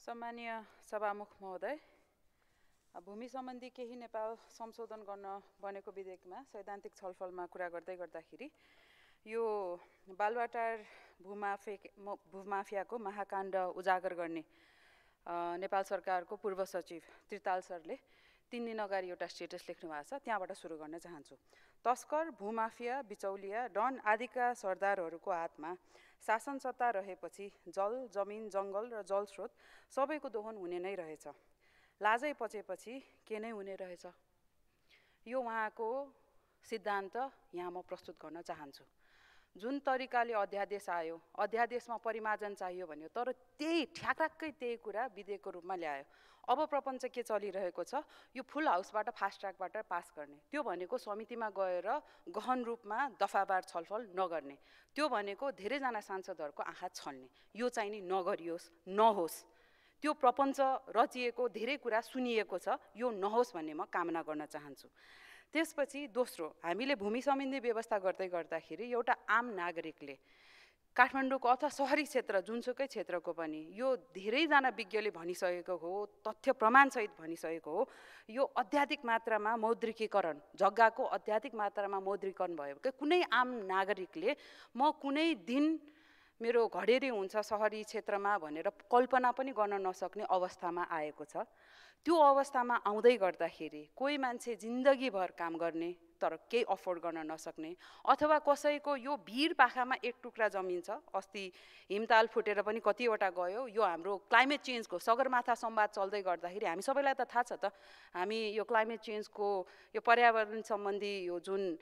सम्मानीय सभामुख महोदय, भूमि सम्बन्धी केही नेपाल संशोधन गर्न बनेको विधेयकमा सैद्धान्तिक छलफलमा कुरा गर्दाखेरि यो बालुवाटार भूमाफियाको महाकाण्ड उजागर गर्ने नेपाल सरकारको पूर्व सचिव त्रिताल सरले 3 दिन अगाडि एउटा स्टेटस लेख्नु भएको छ। त्यहाँबाट सुरु गर्न चाहन्छु। तस्कर, भूमाफिया, बिचौलिया, डन आदिका सरदारहरूको हातमा शासन सत्ता रहेपछि जल, जमिन, जङ्गल र जलस्रोत सबैको दोहन हुने नै रहेछ। लाजै पचेपछि के नै हुने रहेछ? यो उहाँको सिद्धान्त यहाँ म प्रस्तुत गर्न चाहन्छु। जुन तरिकाले अध्यादेश आयो, अध्यादेशमा परिमार्जन चाहियो भन्यो, तर त्यही ठ्याक्कै त्यही कुरा विधेयकको रूपमा ल्यायो। अब प्रपञ्च के चलिरहेको छ? यो फुल हाउसबाट फास्ट ट्र्याकबाट पास गर्ने, त्यो भनेको समितिमा गएर गहन रूपमा दफावार छलफल नगर्ने, त्यो भनेको धेरैजना सांसदहरूको आँखा छल्ने। यो चाहिँ नि नगरियोस्, नहोस्। त्यो प्रपञ्च रचिएको धेरै कुरा सुनिएको छ, यो नहोस् भन्ने म कामना गर्न चाहन्छु। त्यसपछि दोस्रो, हामीले भूमि सम्बन्धी व्यवस्था गर्दाखेरि एउटा आम नागरिकले काठमाडौँको अथवा शहरी क्षेत्र जुनसुकै क्षेत्रको पनि यो धेरैजना विज्ञले भनिसकेको हो, तथ्य प्रमाणसहित भनिसकेको हो, यो अत्याधिक मात्रामा मौद्रिकीकरण, जग्गाको अत्याधिक मात्रामा मौद्रिकीकरण भयो कि कुनै आम नागरिकले म कुनै दिन मेरो घडेरी हुन्छ शहरी क्षेत्रमा भनेर कल्पना पनि गर्न नसक्ने अवस्थामा आएको छ। त्यो अवस्थामा आउँदै गर्दाखेरि कोही मान्छे जिन्दगीभर काम गर्ने तर केही अफोर्ड गर्न नसक्ने, अथवा कसैको यो भिर पाखामा एक टुक्रा जमिन छ, अस्ति हिमताल फुटेर पनि कतिवटा गयो, यो हाम्रो क्लाइमेट चेन्जको सगरमाथा संवाद चल्दै गर्दाखेरि हामी सबैलाई त थाहा छ त, हामी यो क्लाइमेट चेन्जको यो पर्यावरण सम्बन्धी यो जुन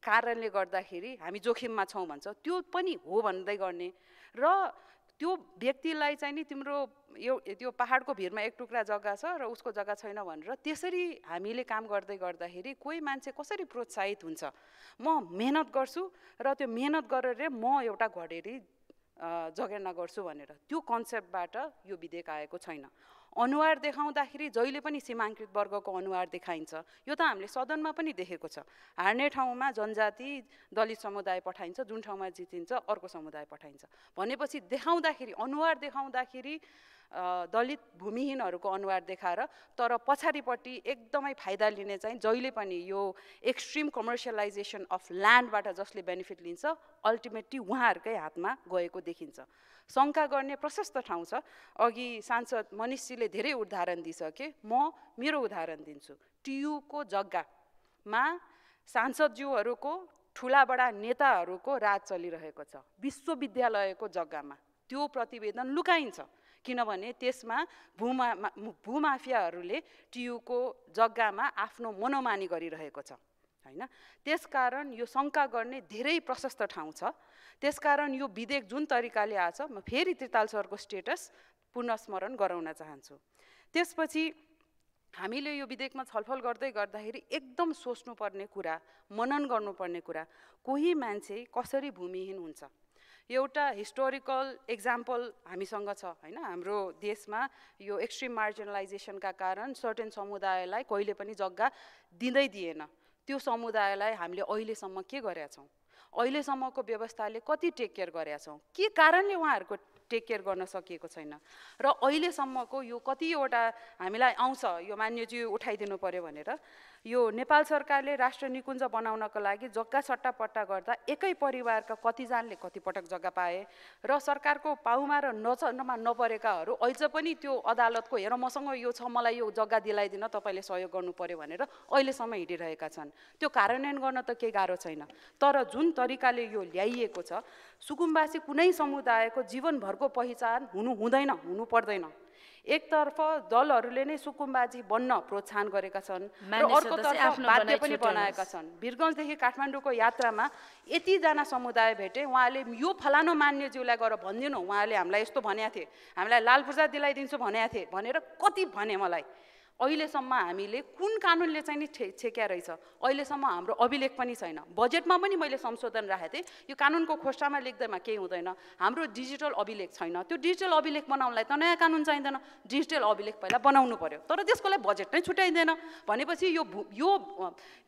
कारणले गर्दाखेरि हामी जोखिममा छौँ भन्छ, त्यो पनि हो भन्दै गर्ने र त्यो व्यक्तिलाई चाहिँ नि तिम्रो यो त्यो पहाडको भिरमा एक टुक्रा जग्गा छ र उसको जग्गा छैन भनेर त्यसरी हामीले काम गर्दै गर्दाखेरि कोही मान्छे कसरी प्रोत्साहित हुन्छ? म मेहनत गर्छु र त्यो मेहनत गरेर म एउटा घडेरी जगेर्ना गर्छु भनेर, त्यो कन्सेप्टबाट यो विधेयक आएको छैन। अनुहार देखाउँदाखेरि जहिले पनि सीमाङ्कित वर्गको अनुहार देखाइन्छ। यो त हामीले सदनमा पनि देखेको छ। हार्ने ठाउँमा जनजाति दलित समुदाय पठाइन्छ, जुन ठाउँमा जितिन्छ अर्को समुदाय पठाइन्छ भनेपछि देखाउँदाखेरि अनुहार देखाउँदाखेरि दलित भूमिहीनहरूको अनुहार देखाएर, तर पछाडिपट्टि एकदमै फाइदा लिने चाहिँ जहिले पनि यो एक्सट्रिम कमर्सियलाइजेसन अफ ल्यान्डबाट जसले बेनिफिट लिन्छ अल्टिमेटली उहाँहरूकै हातमा गएको देखिन्छ। शङ्का गर्ने प्रशस्त ठाउँ छ। अघि सांसद मनिषजीले धेरै उदाहरण दिइसके, म मेरो उदाहरण दिन्छु। टियुको जग्गामा सांसदज्यूहरूको ठुला बडा नेताहरूको राज चलिरहेको छ। विश्वविद्यालयको जग्गामा त्यो प्रतिवेदन लुकाइन्छ किनभने त्यसमा भूमाफियाहरूले टियुको जग्गामा आफ्नो मनोमानी गरिरहेको छ, हैन? त्यसकारण यो शङ्का गर्ने धेरै प्रशस्त ठाउँ छ। त्यसकारण यो विधेयक जुन तरिकाले आछ, म फेरि त्रिताल सरको स्टेटस पुनस्मरण गराउन चाहन्छु। त्यसपछि हामीले यो विधेयकमा छलफल गर्दाखेरि एकदम सोच्नुपर्ने कुरा, मनन गर्नुपर्ने कुरा, कोही मान्छे कसरी भूमिहीन हुन्छ? एउटा हिस्टोरिकल एक्जाम्पल हामीसँग छ, हैन? हाम्रो देशमा यो एक्सट्रिम मार्जिनलाइजेसनका कारण सर्टेन समुदायलाई कहिले पनि जग्गा दिँदै दिएन। त्यो समुदायलाई हामीले अहिलेसम्म के गरेका छौँ? अहिलेसम्मको व्यवस्थाले कति टेक केयर गरेका छौँ? के कारणले उहाँहरूको टेक केयर गर्न सकिएको छैन? र अहिलेसम्मको यो कतिवटा हामीलाई आउँछ, यो मान्यज्यू उठाइदिनु पर्यो भनेर, यो नेपाल सरकारले राष्ट्र निकुञ्ज बनाउनको लागि जग्गा सट्टापट्टा गर्दा एकै परिवारका कतिजनाले कतिपटक जग्गा पाए र सरकारको पाउमा र नचनमा नपरेकाहरू अझ पनि त्यो अदालतको हेर मसँग यो छ, मलाई यो जग्गा दिलाइदिन, तपाईँले सहयोग गर्नु पर्यो भनेर अहिलेसम्म हिँडिरहेका छन्। त्यो कार्यान्वयन गर्न त केही गाह्रो छैन, तर जुन तरिकाले यो ल्याइएको छ, सुकुम्बासी कुनै समुदायको जीवनभरको पहिचान हुँदैन, हुनु पर्दैन। एकतर्फ दलहरूले नै सुकुम्बासी बन्न प्रोत्साहन गरेका छन् र अर्कोतर्फ बाध्य पनि बनाएका छन्। वीरगञ्जदेखि काठमाडौँको यात्रामा यतिजना समुदाय भेटे, उहाँले यो फलानो मान्यज्यूलाई गएर भनिदिनु, उहाँले हामीलाई यस्तो भनेका थिए, हामीलाई लाल पूर्जा दिलाइदिन्छु भनेका थिए भनेर कति भने मलाई। अहिलेसम्म हामीले कुन कानुनले चाहिँ नि छेक्या रहेछ अहिलेसम्म हाम्रो अभिलेख पनि छैन बजेटमा पनि मैले संशोधन राखेको थिएँ यो कानुनको खोस्टामा लेख्दैमा केही हुँदैन हाम्रो डिजिटल अभिलेख छैन त्यो डिजिटल अभिलेख बनाउनलाई त नयाँ कानुन चाहिँदैन डिजिटल अभिलेख पहिला बनाउनु पर्यो तर त्यसको लागि बजेट नै छुट्याइँदैन भनेपछि यो यो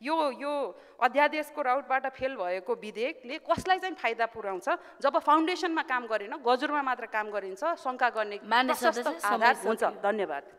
यो यो अध्यादेशको राउटबाट फेल भएको विधेयकले कसलाई चाहिँ फाइदा पुर्याउँछ जब फाउन्डेसनमा काम गरेन गजुरमा मात्र काम गरिन्छ शङ्का गर्ने प्रशस्त आधार हुन्छ धन्यवाद